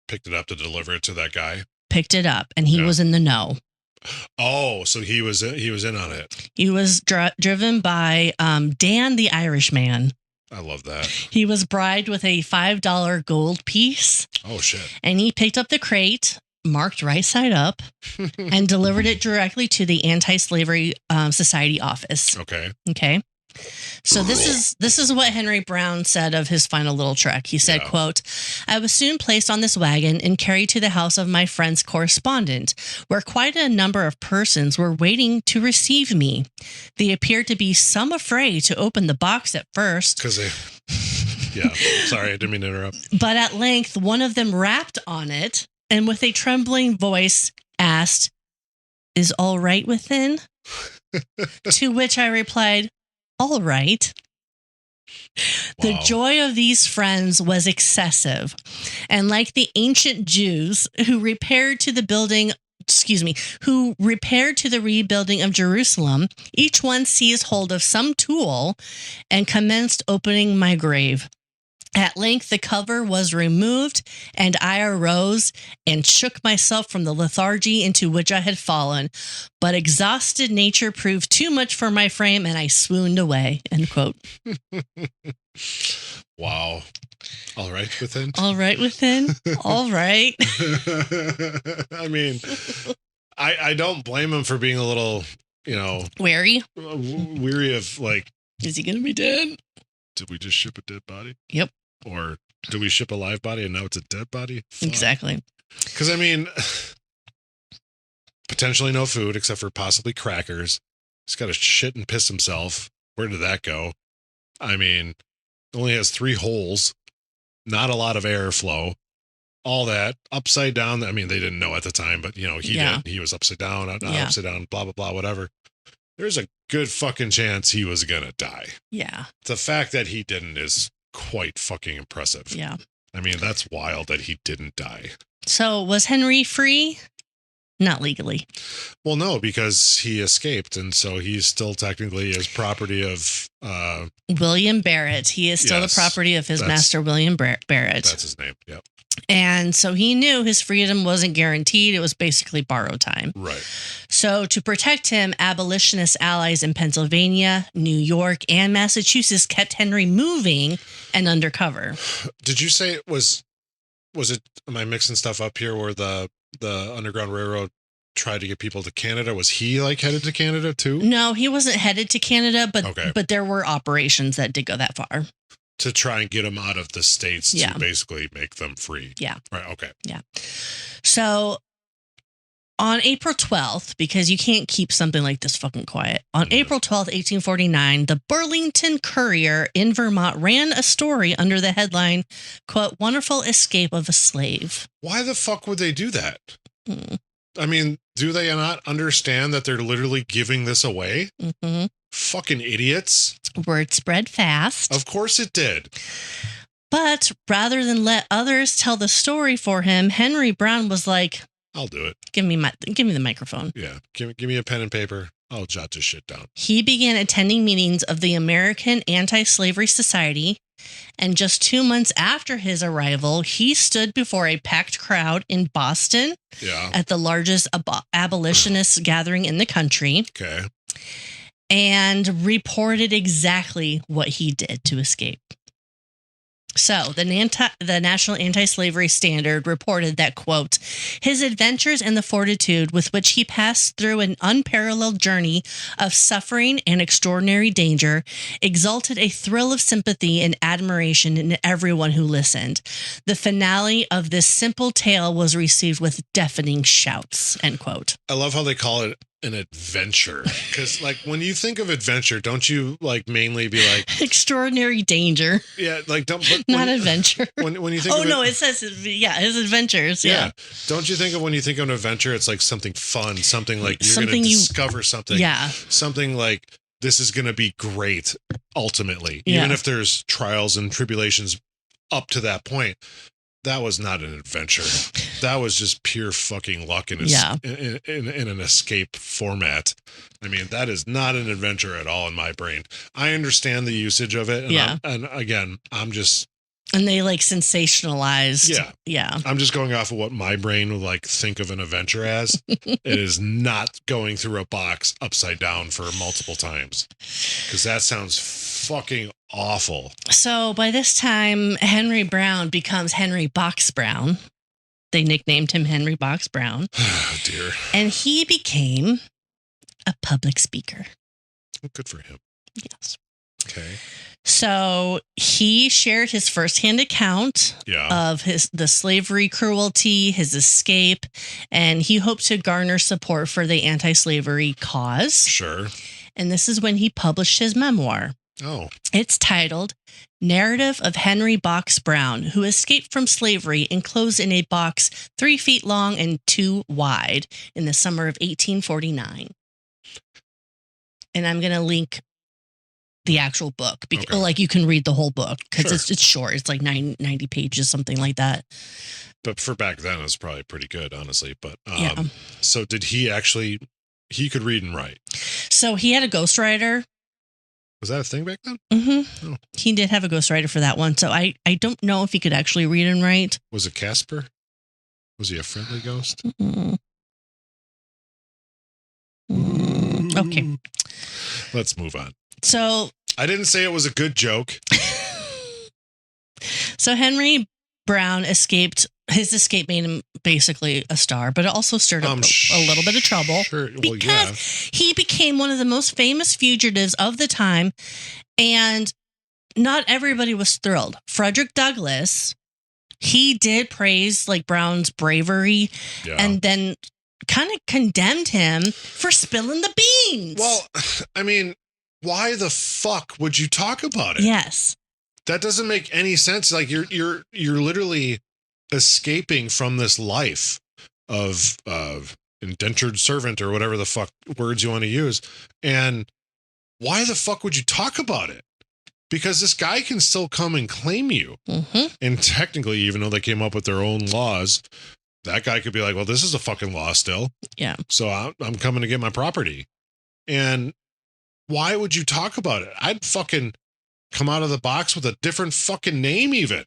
picked it up to deliver it to that guy. Picked it up, and he was in the know. Oh, so he was in on it. He was driven by Dan the Irishman. I love that. He was bribed with a $5 gold piece. Oh, shit. And he picked up the crate, marked right side up, and delivered it directly to the Anti-Slavery Society office. Okay. So this is what Henry Brown said of his final little trek. He said, quote, "I was soon placed on this wagon and carried to the house of my friend's correspondent, where quite a number of persons were waiting to receive me. They appeared to be some afraid to open the box at first. Because sorry, I didn't mean to interrupt. But at length, one of them rapped on it and with a trembling voice asked, 'Is all right within?' To which I replied, All right. The joy of these friends was excessive. And like the ancient Jews who repaired to the rebuilding of Jerusalem, each one seized hold of some tool and commenced opening my grave. At length, the cover was removed, and I arose and shook myself from the lethargy into which I had fallen. But exhausted nature proved too much for my frame, and I swooned away. End quote. Wow. All right within? All right within? All right. I mean, I don't blame him for being a little, weary of like, is he going to be dead? Did we just ship a dead body? Yep. Or do we ship a live body and now it's a dead body? Fuck. Exactly. Because, I mean, potentially no food except for possibly crackers. He's got to shit and piss himself. Where did that go? I mean, only has 3 holes. Not a lot of airflow. All that. Upside down. I mean, they didn't know at the time, but, he did. He was upside down, not upside down, blah, blah, blah, whatever. There's a good fucking chance he was going to die. Yeah. The fact that he didn't is quite fucking impressive. Yeah. I mean, that's wild that he didn't die. So was Henry free? Not legally. Well, no, because he escaped, and so he's still technically his property of William Barrett. He is still the property of his master, William Barrett. That's his name. Yep. And so he knew his freedom wasn't guaranteed. It was basically borrowed time. Right. So to protect him, abolitionist allies in Pennsylvania, New York, and Massachusetts kept Henry moving and undercover. Did you say was it, am I mixing stuff up here where the Underground Railroad tried to get people to Canada? Was he like headed to Canada too? No, he wasn't headed to Canada, but there were operations that did go that far. To try and get them out of the States to basically make them free. Yeah. Right. Okay. Yeah. So on April 12th, because you can't keep something like this fucking quiet, on April 12th, 1849, the Burlington Courier in Vermont ran a story under the headline, quote, "Wonderful Escape of a Slave." Why the fuck would they do that? I mean, do they not understand that they're literally giving this away? Mm-hmm. Fucking idiots. Word spread fast. Of course it did. But rather than let others tell the story for him, Henry Brown was like, I'll do it. Give me the microphone. Yeah. Give me a pen and paper. I'll jot this shit down. He began attending meetings of the American Anti-Slavery Society, and just 2 months after his arrival, he stood before a packed crowd in Boston at the largest abolitionist gathering in the country. Okay. And reported exactly what he did to escape. So the National Anti-Slavery Standard reported that, quote, "His adventures and the fortitude with which he passed through an unparalleled journey of suffering and extraordinary danger exalted a thrill of sympathy and admiration in everyone who listened. The finale of this simple tale was received with deafening shouts," end quote. I love how they call it an adventure, because like when you think of adventure, don't you like mainly be like extraordinary danger? Yeah, like don't not adventure. When you think it says his adventures. Yeah. Don't you think of when you think of an adventure, it's like something fun, something like you're going to discover something. Yeah. Something like this is going to be great ultimately, even if there's trials and tribulations up to that point. That was not an adventure. That was just pure fucking luck in an escape format. I mean, that is not an adventure at all in my brain. I understand the usage of it. And and they like sensationalized. Yeah. I'm just going off of what my brain would like think of an adventure as. It is not going through a box upside down for multiple times, because that sounds fucking awful. So by this time, Henry Brown becomes Henry Box Brown. They nicknamed him Henry Box Brown. Oh, dear. And he became a public speaker. Well, good for him. Yes. Okay. So he shared his firsthand account of the slavery cruelty, his escape, and he hoped to garner support for the anti-slavery cause. Sure. And this is when he published his memoir. Oh. It's titled Narrative of Henry Box Brown, who escaped from slavery enclosed in a box 3 feet long and 2 wide in the summer of 1849. And I'm going to link the actual book. Okay. Like you can read the whole book because Sure. it's short. It's like 90 pages, something like that. But for back then, it's probably pretty good, honestly. But Yeah. so did he actually? He could read and write. So he had a ghostwriter. Was that a thing back then? Mm-hmm. Oh. He did have a ghostwriter for that one. So I don't know if he could actually read and write. Was it Casper? Was he a friendly ghost? Mm-mm. Okay. Let's move on. So I didn't say it was a good joke. So Henry Brown escaped. His escape made him basically a star, but it also stirred up a little bit of trouble. Sure. Well, because he became one of the most famous fugitives of the time, and not everybody was thrilled. Frederick Douglass, he did praise like Brown's bravery, and then kind of condemned him for spilling the beans. Well, I mean, why the fuck would you talk about it? Yes. That doesn't make any sense. Like you're literally escaping from this life of indentured servant or whatever the fuck words you want to use. And why the fuck would you talk about it? Because this guy can still come and claim you. Mm-hmm. And technically, even though they came up with their own laws, that guy could be like, well, this is a fucking law still. Yeah. So I'm coming to get my property. And why would you talk about it? I'd fucking come out of the box with a different fucking name even.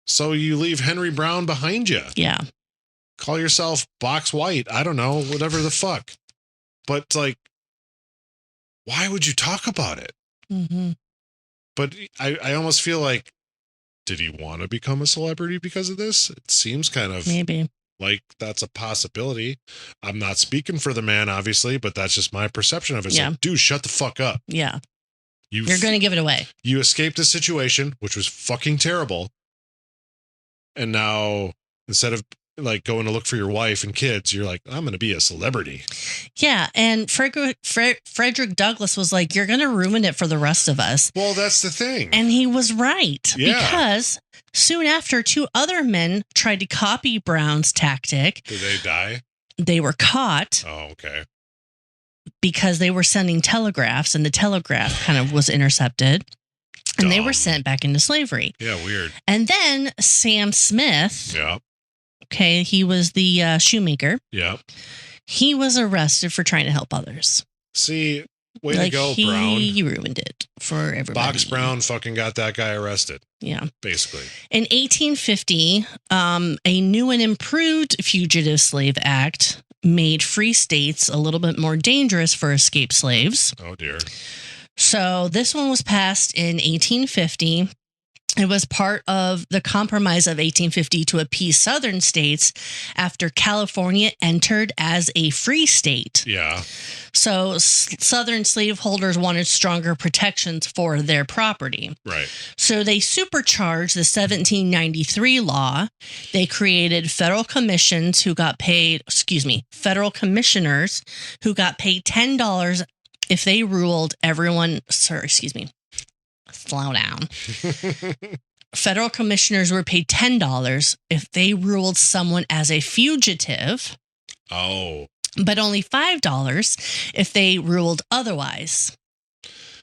So you leave Henry Brown behind you. Yeah. Call yourself Box White. I don't know, whatever the fuck. But like, why would you talk about it? Mm-hmm. But I almost feel like, did he want to become a celebrity because of this? It seems kind of maybe like that's a possibility. I'm not speaking for the man, obviously, but that's just my perception of it. It's like, dude, shut the fuck up. Yeah. You're going to give it away. You escaped a situation, which was fucking terrible. And now, instead of like going to look for your wife and kids, you're like, I'm going to be a celebrity. Yeah. And Frederick Douglass was like, you're going to ruin it for the rest of us. Well, that's the thing. And he was right. Yeah. Because soon after, two other men tried to copy Brown's tactic. Did they die? They were caught. Oh, okay. Because they were sending telegraphs, and the telegraph kind of was intercepted. And they were sent back into slavery. Yeah, weird. And then Sam Smith. Yeah. Okay, he was the shoemaker. Yeah. He was arrested for trying to help others. See, way to go, Brown. He ruined it for everybody. Box Brown fucking got that guy arrested. Yeah. Basically. In 1850, a new and improved Fugitive Slave Act made free states a little bit more dangerous for escaped slaves. Oh, dear. So this one was passed in 1850. It was part of the Compromise of 1850 to appease southern states after California entered as a free state. Yeah. So southern slaveholders wanted stronger protections for their property. Right. So they supercharged the 1793 law. They created federal commissioners who got paid $10 if they ruled everyone, slow down. Federal commissioners were paid $10 if they ruled someone as a fugitive. Oh. But only $5 if they ruled otherwise.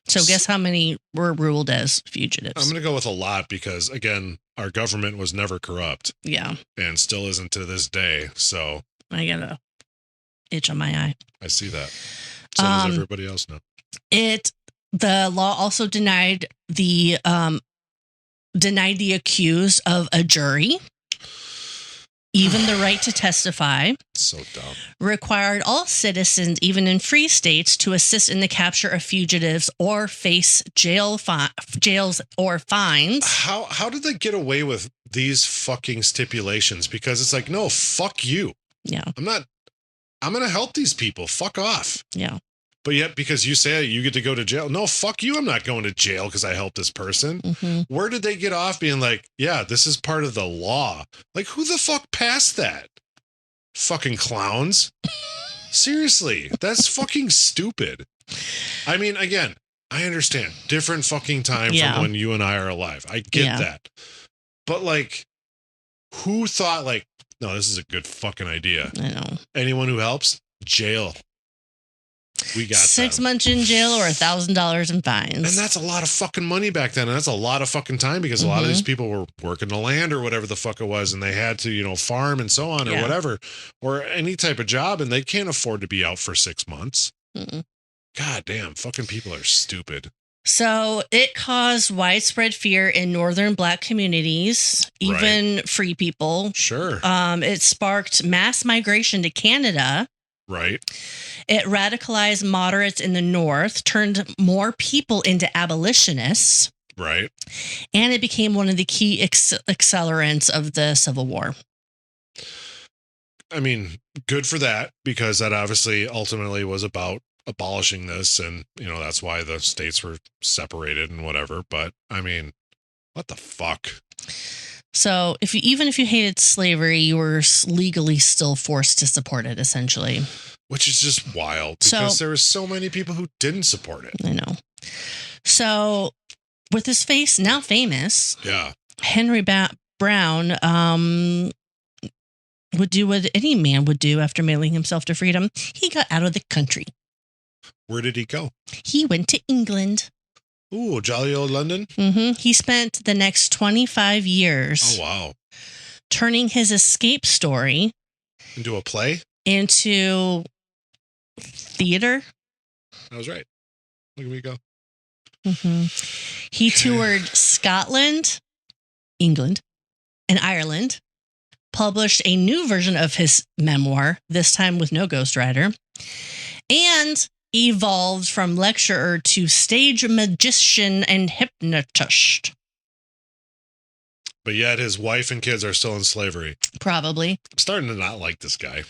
So guess how many were ruled as fugitives? I'm going to go with a lot because, again, our government was never corrupt. Yeah. And still isn't to this day. So I got a itch on my eye. I see that. So does everybody else know. The law also denied the accused of a jury, even the right to testify. So dumb. Required all citizens, even in free states, to assist in the capture of fugitives or face jails or fines. How did they get away with these fucking stipulations? Because it's like, no, fuck you. Yeah. I'm going to help these people. Fuck off. Yeah. But yet, because you say you get to go to jail. No, fuck you. I'm not going to jail because I helped this person. Mm-hmm. Where did they get off being like, yeah, this is part of the law? Like, who the fuck passed that? Fucking clowns. Seriously, that's fucking stupid. I mean, again, I understand. Different fucking time from when you and I are alive. I get that. But like, who thought like, no, this is a good fucking idea? I know. Anyone who helps, jail. We got 6 them. months in jail or $1,000 in fines. And that's a lot of fucking money back then. And that's a lot of fucking time because a lot of these people were working the land or whatever the fuck it was. And they had to, you know, farm and so on or whatever, or any type of job. And they can't afford to be out for 6 months. God damn, fucking people are stupid. So it caused widespread fear in northern Black communities, even free people. Sure. It sparked mass migration to Canada. Right. It radicalized moderates in the North, turned more people into abolitionists. Right. And it became one of the key accelerants of the Civil War. I mean, good for that, because that obviously ultimately was about abolishing this, and you know that's why the states were separated and whatever. But I mean, what the fuck? So even if you hated slavery, you were legally still forced to support it, essentially. Which is just wild, because there were so many people who didn't support it. I know. So with his face now famous, Henry Brown would do what any man would do after mailing himself to freedom. He got out of the country. Where did he go? He went to England. Ooh, jolly old London. He spent the next 25 years turning his escape story into a play, into theater. I was right. Look at me go. He toured Scotland, England, and Ireland, published a new version of his memoir, this time with no ghostwriter, and evolved from lecturer to stage magician and hypnotist. But yet his wife and kids are still in slavery. Probably. I'm starting to not like this guy.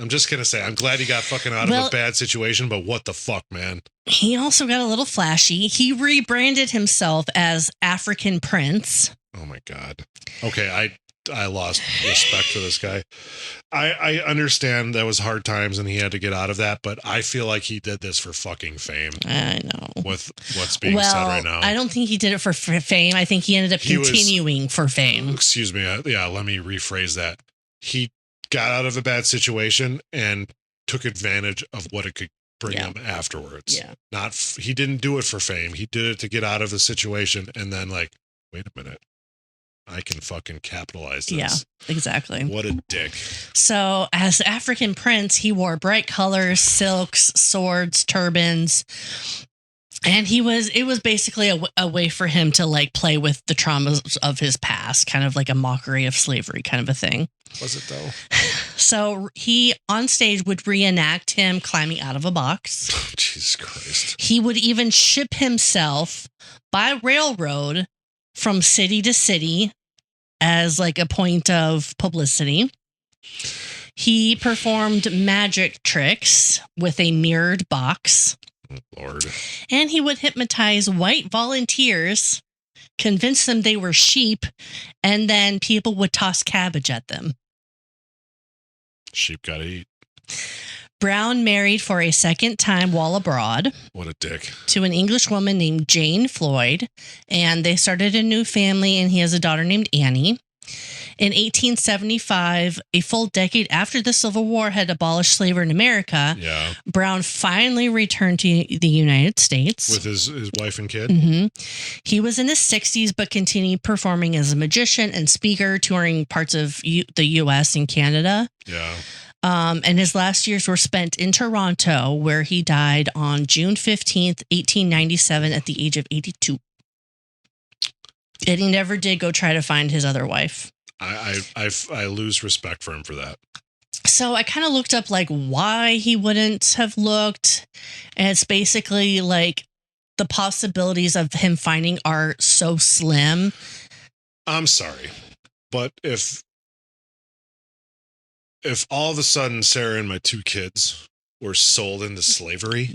I'm just going to say, I'm glad he got fucking out of a bad situation, but what the fuck, man? He also got a little flashy. He rebranded himself as African Prince. Oh my God. Okay, I lost respect for this guy. I understand that was hard times and he had to get out of that, but I feel like he did this for fucking fame. I know. With what's being said right now. I don't think he did it for fame. I think he ended up continuing for fame. Excuse me. Yeah, let me rephrase that. He got out of a bad situation and took advantage of what it could bring him afterwards. Yeah. He didn't do it for fame. He did it to get out of the situation and then like, wait a minute. I can fucking capitalize this. Yeah, exactly. What a dick. So as African Prince, he wore bright colors, silks, swords, turbans. And it was basically a way for him to like play with the traumas of his past, kind of like a mockery of slavery kind of a thing. Was it though? So he on stage would reenact him climbing out of a box. Oh, Jesus Christ. He would even ship himself by railroad from city to city as like a point of publicity. He performed magic tricks with a mirrored box. Oh, Lord. And he would hypnotize white volunteers, convince them they were sheep, and then people would toss cabbage at them. Sheep gotta eat. Brown married for a second time while abroad. What a dick. To an English woman named Jane Floyd. And they started a new family, and he has a daughter named Annie. In 1875, a full decade after the Civil War had abolished slavery in America, Brown finally returned to the United States. With his wife and kid? He was in his 60s, but continued performing as a magician and speaker, touring parts of the U.S. and Canada. Yeah. And his last years were spent in Toronto, where he died on June 15th, 1897, at the age of 82. And he never did go try to find his other wife. I lose respect for him for that. So I kind of looked up like why he wouldn't have looked. And it's basically like the possibilities of him finding are so slim. I'm sorry, but if all of a sudden Sarah and my two kids were sold into slavery,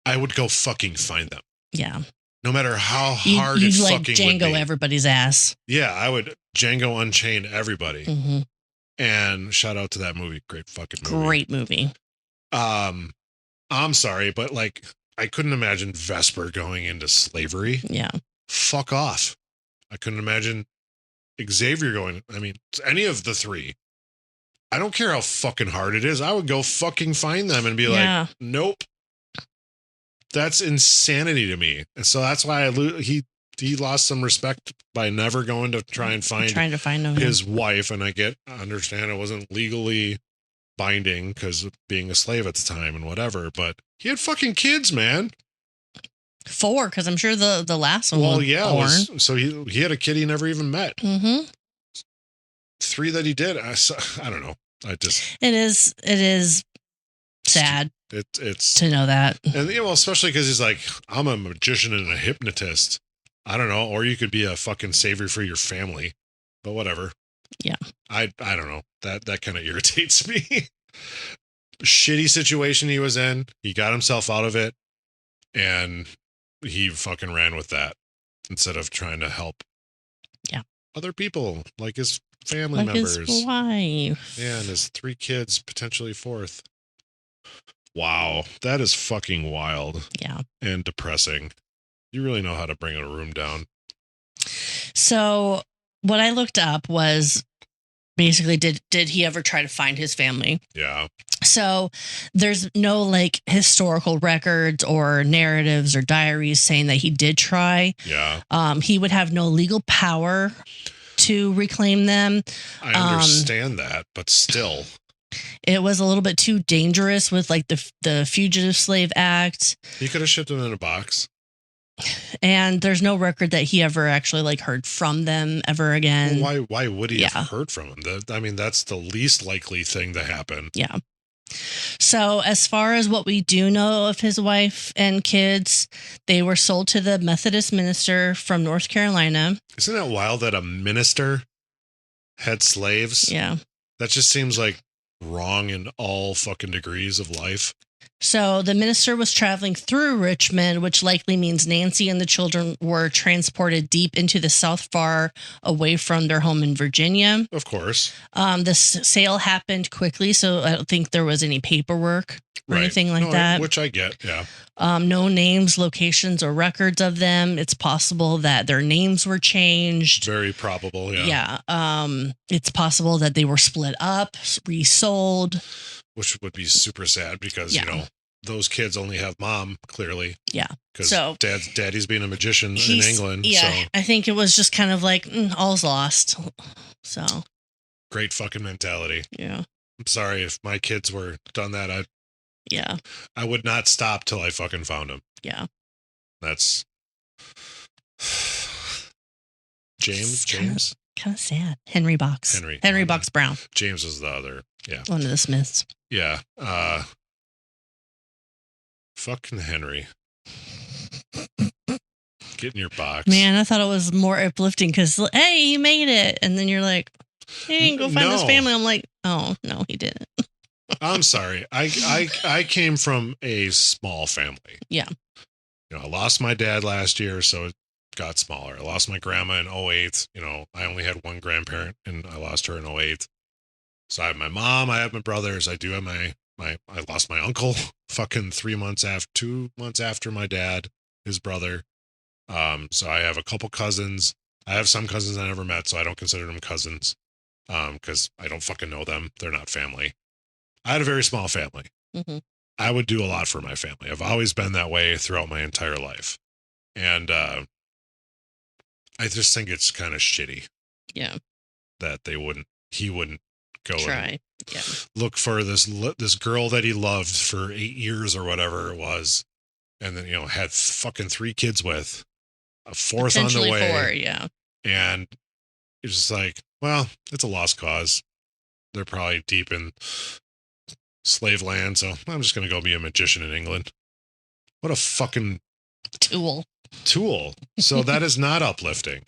I would go fucking find them. Yeah. No matter how hard it like fucking Django would be. Everybody's ass. Yeah, I would Django Unchain everybody. And shout out to that movie. Great fucking movie. Great movie. I'm sorry, but like I couldn't imagine Vesper going into slavery. Yeah. Fuck off. I couldn't imagine Xavier going. I mean, any of the three. I don't care how fucking hard it is. I would go fucking find them and be like, nope. That's insanity to me. And so that's why he lost some respect by never going to trying to find his wife. And I understand it wasn't legally binding because of being a slave at the time and whatever, but he had fucking kids, man. 4, because I'm sure the last one. Well, yeah, so he had a kid he never even met. 3 that he did. I don't know. It is sad. It's to know that, and especially because he's like, I'm a magician and a hypnotist. I don't know, or you could be a fucking savior for your family, but whatever. Yeah, I don't know. That kind of irritates me. Shitty situation he was in. He got himself out of it, and he fucking ran with that instead of trying to help. Yeah, other people like his family members, his wife, and his 3 kids, potentially 4th. Wow, that is fucking wild. Yeah. And depressing. You really know how to bring a room down. So what I looked up was basically, did he ever try to find his family? Yeah. So there's no like historical records or narratives or diaries saying that he did try. Yeah. He would have no legal power to reclaim them. I understand that, but still. It was a little bit too dangerous with like the Fugitive Slave Act. He could have shipped them in a box. And there's no record that he ever actually like heard from them ever again. Well, why would he have heard from them? I mean, that's the least likely thing to happen. Yeah. So as far as what we do know of his wife and kids, they were sold to the Methodist minister from North Carolina. Isn't that wild that a minister had slaves? Yeah. That just seems like wrong in all fucking degrees of life. So the minister was traveling through Richmond, which likely means Nancy and the children were transported deep into the South, far away from their home in Virginia. Of course. The sale happened quickly, so I don't think there was any paperwork or anything like that. Which I get, yeah. No names, locations, or records of them. It's possible that their names were changed. Very probable, yeah. Yeah. It's possible that they were split up, resold. Which would be super sad because, those kids only have mom, clearly. Yeah. Because daddy's being a magician in England. Yeah. So. I think it was just kind of like, all's lost. So. Great fucking mentality. Yeah. I'm sorry if my kids were done that. I would not stop till I fucking found them. Yeah. That's James. Kind of sad. Henry Box Brown. James was the other. Yeah. One of the Smiths. Yeah. Fucking Henry. Get in your box. Man, I thought it was more uplifting because, hey, he made it. And then you're like, hey, go find his family. I'm like, oh, no, he didn't. I'm sorry. I came from a small family. Yeah. I lost my dad last year, so it got smaller. I lost my grandma in 2008. I only had one grandparent, and I lost her in 2008. So I have my mom, I have my brothers, I do have I lost my uncle fucking 2 months after my dad, his brother. So I have a couple cousins. I have some cousins I never met, so I don't consider them cousins. Because I don't fucking know them. They're not family. I had a very small family. Mm-hmm. I would do a lot for my family. I've always been that way throughout my entire life. And I just think it's kind of shitty. Yeah. That he wouldn't go try. Look for this girl that he loved for 8 years or whatever it was. And then, had fucking 3 kids with, a 4th on the way. 4, yeah. And it's just like, well, it's a lost cause. They're probably deep in slave land, so I'm just going to go be a magician in England. What a fucking tool. So that is not uplifting.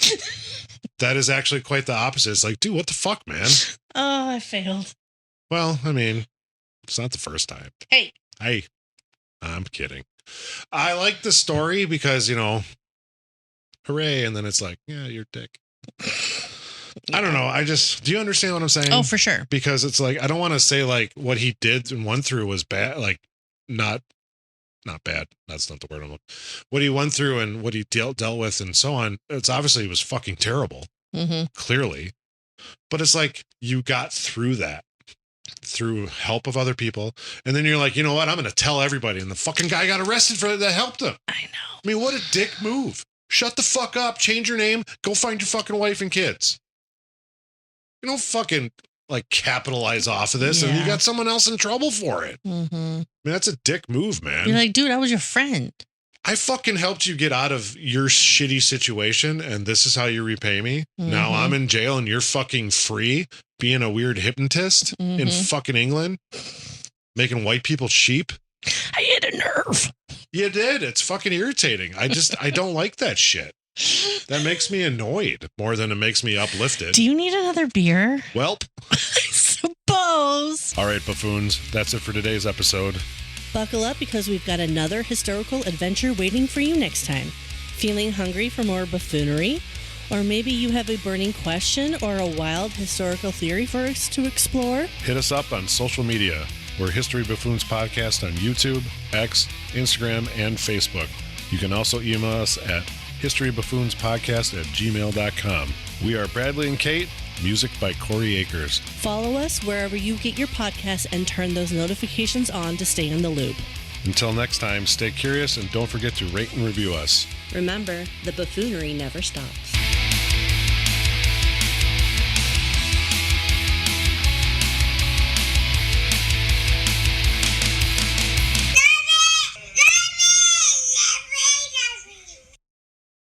That is actually quite the opposite. It's like, dude, what the fuck, man? Oh, I failed. Well, I mean, it's not the first time. Hey, I'm kidding. I like the story because, hooray. And then it's like, yeah, you're a dick. I don't know. Do you understand what I'm saying? Oh, for sure. Because it's like, I don't want to say like what he did and went through was bad. Like not bad. That's not the word I'm looking. What he went through and what he dealt with and so on. It's obviously it was fucking terrible. Mm-hmm. Clearly. But it's like, you got through that. through help of other people. And then you're like, you know what? I'm going to tell everybody. And the fucking guy got arrested for that helped him. I know. I mean, what a dick move. Shut the fuck up. Change your name. Go find your fucking wife and kids. You don't fucking like capitalize off of this and you got someone else in trouble for it. Mm-hmm. I mean, that's a dick move, man. You're like, dude, I was your friend. I fucking helped you get out of your shitty situation and this is how you repay me. Mm-hmm. Now I'm in jail and you're fucking free being a weird hypnotist in fucking England, making white people sheep. I hit a nerve. You did. It's fucking irritating. I don't like that shit. That makes me annoyed more than it makes me uplifted. Do you need another beer? Welp. I suppose. All right, buffoons. That's it for today's episode. Buckle up because we've got another historical adventure waiting for you next time. Feeling hungry for more buffoonery? Or maybe you have a burning question or a wild historical theory for us to explore? Hit us up on social media. We're History Buffoons Podcast on YouTube, X, Instagram, and Facebook. You can also email us at historybuffoonspodcast@gmail.com. We are Bradley and Kate. Music by Corey Akers. Follow us wherever you get your podcasts and turn those notifications on to stay in the loop. Until next time, stay curious and don't forget to rate and review us. Remember, the buffoonery never stops.